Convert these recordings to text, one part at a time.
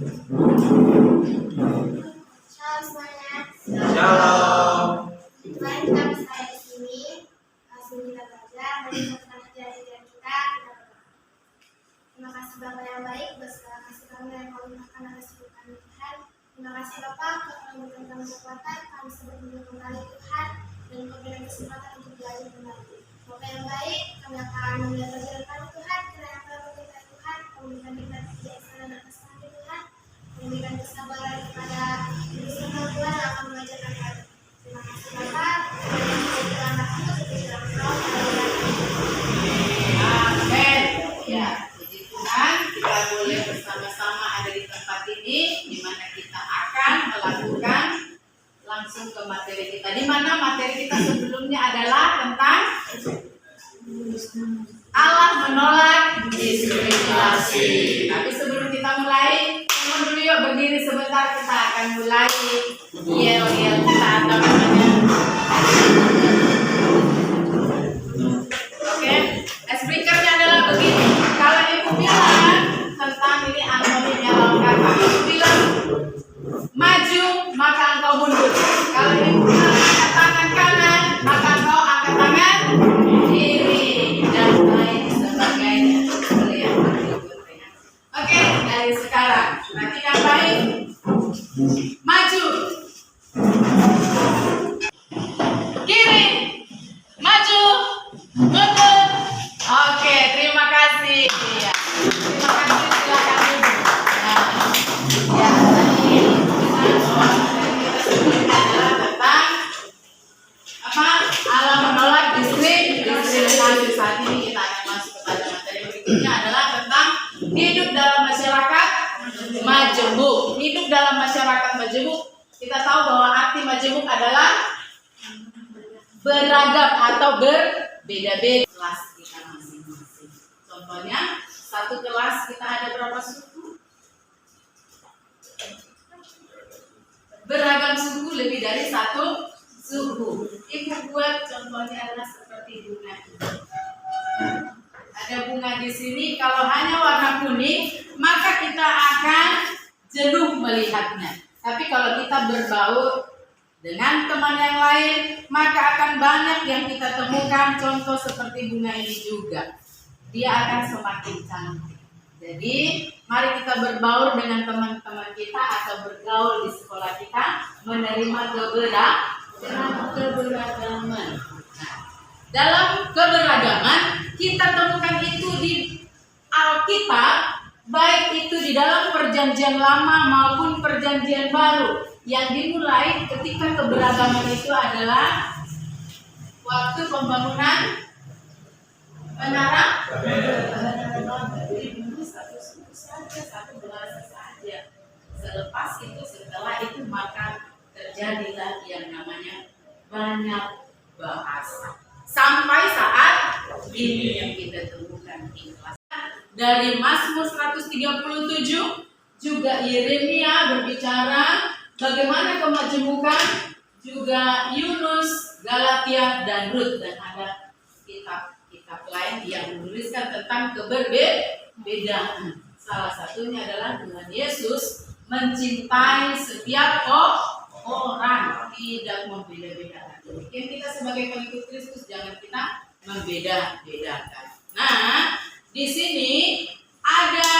Shalom semuanya. Shalom. Selain kita bisa di sini, langsung kita belajar dari ajaran-ajaran kita. Terima kasih Bapak yang baik, berserta kasih kami yang kau limpahkan atas hidup kami Tuhan. Terima kasih Bapak, kau memberikan kami kekuatan, kami bisa bertemu kembali Tuhan, dan kau berikan kesempatan untuk belajar kembali. Bapak yang baik, kami akan memulai pelajaran kami Tuhan, kiranya kau berkata Tuhan, kau memberikan nikmat kebijaksanaan atas kami Tuhan, memberikan kesabaran kepada diri semua Tuhan yang akan mengajarkan kami. Terima kasih Bapak, dalam waktu seperti dalam kau. Amin. Ya, puji Tuhan, kita boleh bersama-sama ada di tempat ini, di mana kita akan melakukan langsung ke materi kita. Di mana materi kita sebelumnya adalah tentang Allah menolak diskriminasi. Tapi sebelum kita mulai, teman dulu yuk berdiri sebentar, kita akan mulai yel-yel kita atau namanya. Oke, icebreaker-nya adalah begini. Kalau ibu bilang tentang ini antonimnya lengkap, ibu bilang maju maka engkau mundur. Kalau ibu bilang angkat tangan kanan, maka engkau angkat tangan kiri dan lain sebagainya. Lihat berikutnya. Oke, dari sekarang perhatikan baik. Maju. Kiri. Maju. Mundur. Oke, terima kasih. Ya. Terima kasih, silakan duduk. Nah, ya, tadi kita adalah tentang apa? Allah menolak diskriminasi. Saat ini kita akan masuk kepada materi berikutnya adalah tentang hidup dalam masyarakat majemuk. Hidup dalam masyarakat majemuk. Kita tahu bahwa arti majemuk adalah beragam atau berbeda-beda kelas kita masing-masing. Contohnya, satu kelas kita ada berapa suku? Beragam suku, lebih dari satu suku. Ibu buat contohnya adalah seperti bunga. Ada bunga di sini, kalau hanya warna kuning, maka kita akan jenuh melihatnya. Tapi kalau kita berbaur dengan teman yang lain, maka akan banyak yang kita temukan. Contoh seperti bunga ini juga, dia akan semakin cantik. Jadi mari kita berbaur dengan teman-teman kita atau bergaul di sekolah kita, menerima keberagaman. Nah, dalam keberagaman kita temukan itu di Alkitab, baik itu di dalam perjanjian lama maupun perjanjian baru, yang dimulai ketika keberagaman itu adalah waktu pembangunan menara. Dulu satu suku saja, satu bahasa saja. Selepas itu, setelah itu maka terjadilah yang namanya banyak bahasa. Sampai saat ini yang kita temukan di kelas. Dari Mazmur 137 juga Yeremia berbicara bagaimana kemajemukan, juga Yunus, Galatia, dan Rut, dan ada kitab lain yang menuliskan tentang keberbedaan. Salah satunya adalah Tuhan Yesus mencintai setiap orang, tidak membeda-bedakan. Demikian kita sebagai pengikut Kristus jangan kita membeda-bedakan. Nah, di sini ada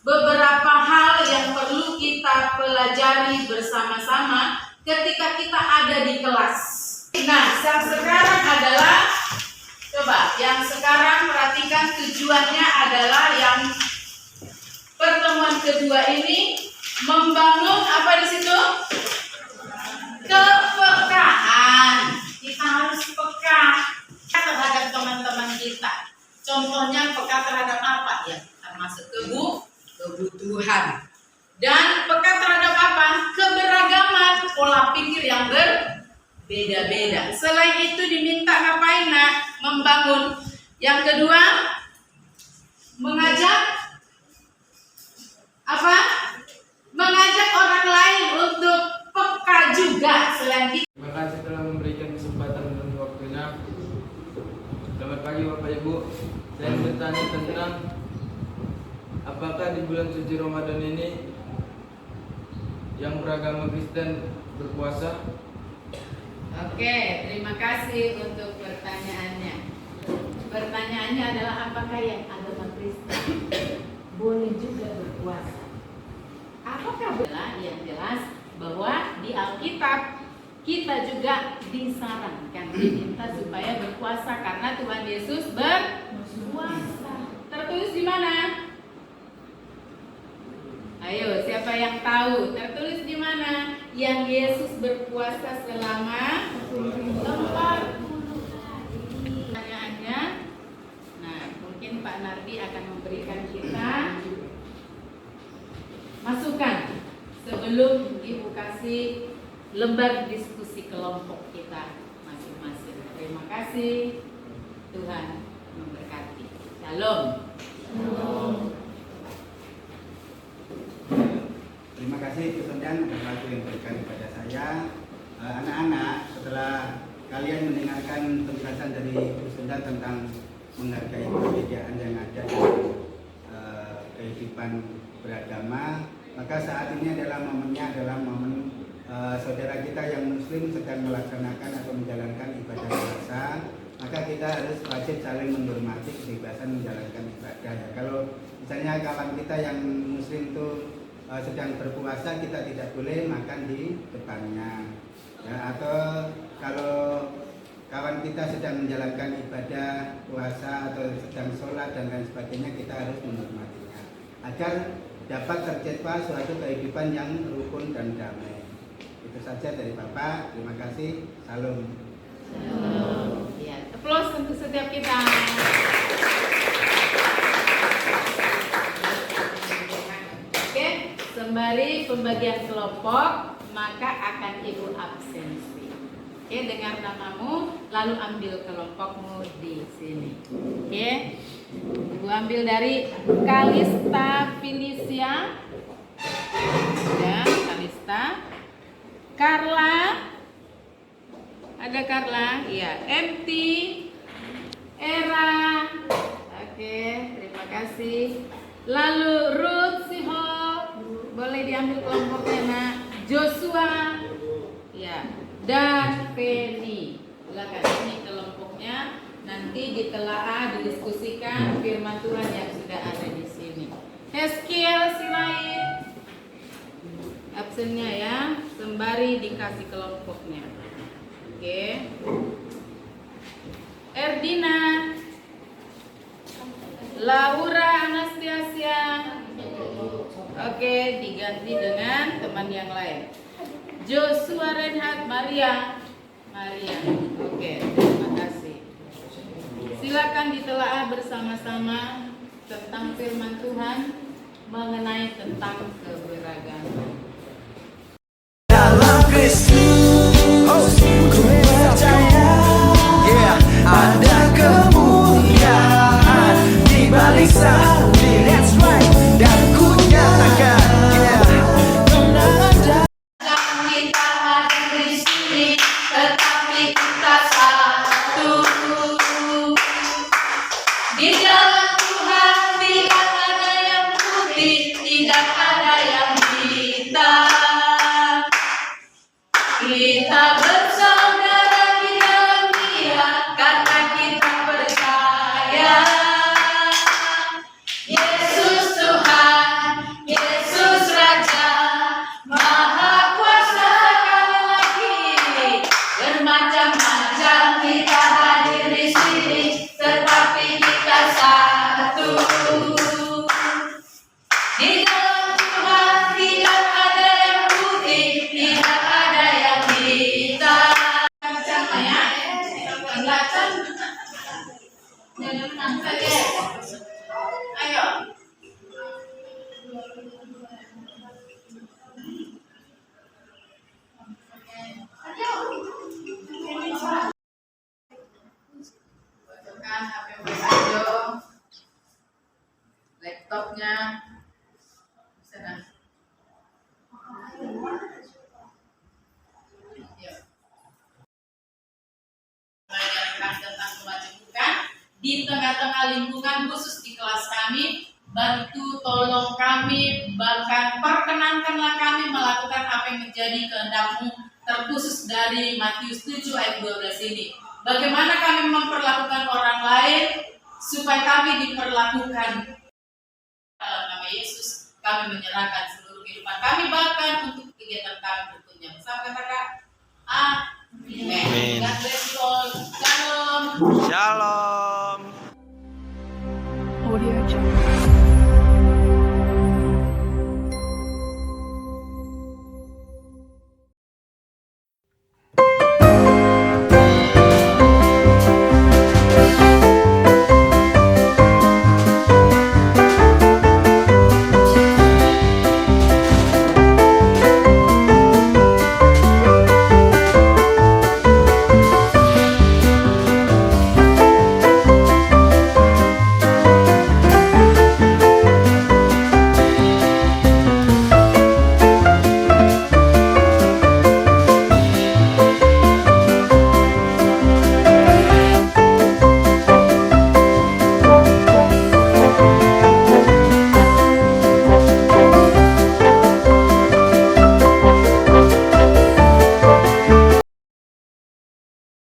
beberapa hal yang perlu kita pelajari bersama-sama ketika kita ada di kelas. Nah, yang sekarang adalah, coba, yang sekarang perhatikan tujuannya adalah yang pertemuan kedua ini membangun apa di situ? Kepekaan. Kita harus peka terhadap teman-teman kita. Contohnya peka terhadap apa ya? Termasuk kebutuhan. Dan peka terhadap apa? Keberagaman pola pikir yang berbeda-beda. Selain itu diminta ngapain nak? Membangun. Yang kedua, mengajak apa? Mengajak orang lain untuk peka juga selain kita. Terima kasih telah memberikan kesempatan dan waktunya. Selamat pagi Bapak Ibu. Saya bertanya tentang apakah di bulan suci Ramadan ini yang beragama Kristen berpuasa? Oke, terima kasih untuk pertanyaannya. Pertanyaannya adalah apakah yang agama Kristen boleh juga berpuasa? Apakah benar? Yang jelas bahwa di Alkitab kita juga disarankan, diminta supaya berpuasa karena Tuhan Yesus berpuasa. Tertulis di mana? Ayo, siapa yang tahu? Tertulis di mana? Yang Yesus berpuasa selama 40 hari. Pertanyaannya, nah mungkin Pak Nardi akan memberikan kita masukan sebelum Ibu kasih lembar diskusi kelompok kita masing-masing. Terima kasih. Tuhan memberkati. Shalom. Terima kasih Kesendan atas waktu yang diberikan kepada saya. Anak-anak, setelah kalian mendengarkan penjelasan dari Kesendan tentang menghargai perbedaan yang ada dalam kehidupan beragama, maka saat ini adalah momen saudara kita yang Muslim sedang melaksanakan atau menjalankan ibadah puasa, maka kita harus wajib saling menghormati kebebasan menjalankan ibadah. Ya, kalau misalnya kawan kita yang Muslim itu sedang berpuasa, kita tidak boleh makan di depannya. Ya, atau kalau kawan kita sedang menjalankan ibadah puasa atau sedang sholat dan lain sebagainya, kita harus menghormatinya agar dapat tercipta suatu kehidupan yang rukun dan damai. Itu saja dari Bapak. Terima kasih. Salam. Ya, applause untuk setiap kita. Oke, sembari pembagian kelompok, maka akan Ibu absensi. Oke, dengar namamu, lalu ambil kelompokmu di sini. Oke, Ibu ambil dari Kalista Felicia, ya, Kalista, Carla, ada Carla, iya, MT, Era, oke, terima kasih. Lalu Ruth Siho, boleh diambil kelompoknya nak. Joshua, ya, dan Penny, silakan ini kelompoknya. Nanti ditelaah, didiskusikan firman Tuhan yang sudah ada di sini. Hezkiel Silaid, absennya ya, sembari dikasih kelompoknya. Oke. Erdina, Laura Anastasia. Oke, diganti dengan teman yang lain. Joshua Renhat Maria. Oke, terima kasih. Silakan ditelaah bersama-sama tentang firman Tuhan mengenai tentang keberagaman. Dalam Kristus ku percaya, yeah, ada kemuliaan di balik salib, that's right, dan ku nyatakan, yeah, kemenangan. Kita hadir di sini, tetapi kita satu. Di dalam Tuhan tidak ada yang putih, tidak ada yang hitam. Kita bersaudara di dalam Dia karena kita percaya. Yesus Tuhan, Yesus Raja, Maha Kuasa sekali lagi. Bermacam-macam kita hadir di sini, tetapi kita satu. Di dalam Tuhan tidak ada yang putih, tidak ada yang hitam. Sama ya, kelihatan. Jangan menang saja. Ayo. Masukkan HP Bajo, laptopnya, sana. Yuk. Belajarkan tentang kebajikan di tengah-tengah lingkungan khusus di kelas kami bantu tolong kami, bahkan perkenankanlah kami melakukan apa yang menjadi kehendak-Mu, terkhusus dari Matius 7 ayat 12 ini. Bagaimana kami memperlakukan orang lain supaya kami diperlakukan. Dalam nama Yesus kami menyerahkan seluruh kehidupan kami, bahkan untuk kegiatan kami berikutnya. Bersama katakan amin. Amin. God bless you all. Shalom. Shalom. Audio Jungle.